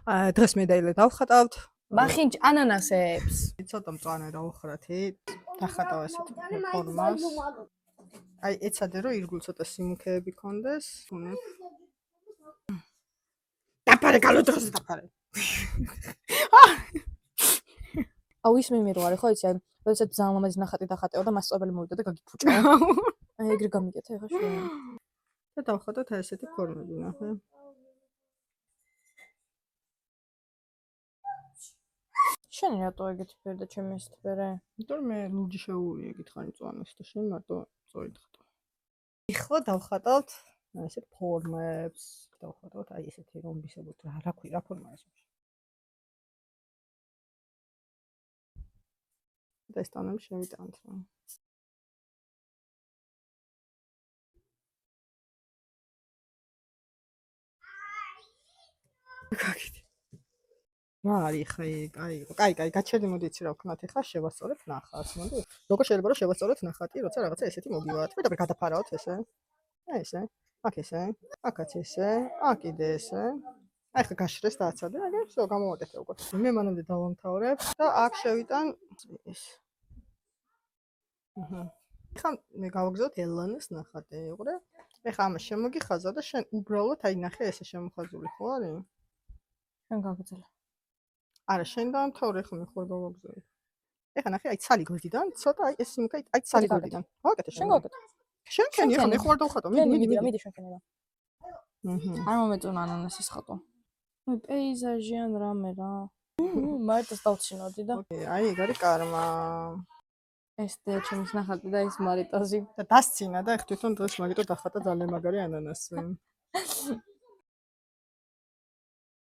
დღეს მედაილე დავხატავთ. მახინჯ ანანასებს. ცოტა მწვანე დავუხრათი. დახატავ ესეთ ფორმას. აი ეცადე რომ ირგულ ცოტა სიმუქეები კონდეს. დაფარე გალოდროს დაფარე. აუ ის მიმირო არის ხო იცი აი როდესაც ზალმამაზი ნახატი დახატეო და მასწავლებელი მოვიდა და გაგიფუჭა. აი ეგრე გამიგეთ ეხა შენ. და დავხატოთ ესეთი ფორმები ნახე. შენ რატო ეგეთი ფერი და ჩემი ესეთი ფერი? იმიტომ რომ მე ლურჯი შეუვია გითხარი მწვანეს და შენ მარტო სწორედ ხატო. ეხლა დავხატავთ ესეთ ფორმებს. დავხატავთ აი ესეთი რომბისებოთ რა ქვია რა ფორმა ეს. და ეს ტანები შევიტანთ რა. გაგიდი. რა არის ხა კაი, გაჩერდი მოდი იცი რა ვქნათ ახლა შევასწორებ ნახატს. მოდი. როგორ შეიძლება რომ შევასწოროთ ნახატი, როცა რაღაცა ესეთი მოგივათ. მეტყვი გადაფარავთ ესე. ესე. აქ ესე. აქაც ესე. აქ კიდე ესე. აი ხა გაშრეს დააცადე, აგერ всё გამოვაკეთე უკვე. მე მანამდე დავამთავრებ და აქ შევიტან ეს. ხა მე გავაგზავნოთ ელანეს ნახატი, უყურე? ეხლა ამას შემოგიხაზა და შენ უბრალოდ აი ნახე ესე შემოხაზული ხო არის? შენ გაგძელა. არა, შენ დაამთავრე ხომ მე ხوار გავაგზავნე. ეხლა ნახე აი ცალი გვერდიდან, ცოტა აი ეს სიმქე აი ცალი გვერდიდან. გავაკეთე შენ. შენ გავაკეთე. შენ ხომ მე ხوار დავხატო, მიდი შენ რა. არ მომეწონა ანანასის ხატვა. მე პეიზაჟი ან რამე რა. მარტოს დავჩინოდი და. აი ეგ არის კარმა. ეს ჩემს ნახატი და ეს მარიტოზი. და დასცინა და ეხ თვითონ დღეს მაგიტო დახატა ძალიან მაგარი ანანასი.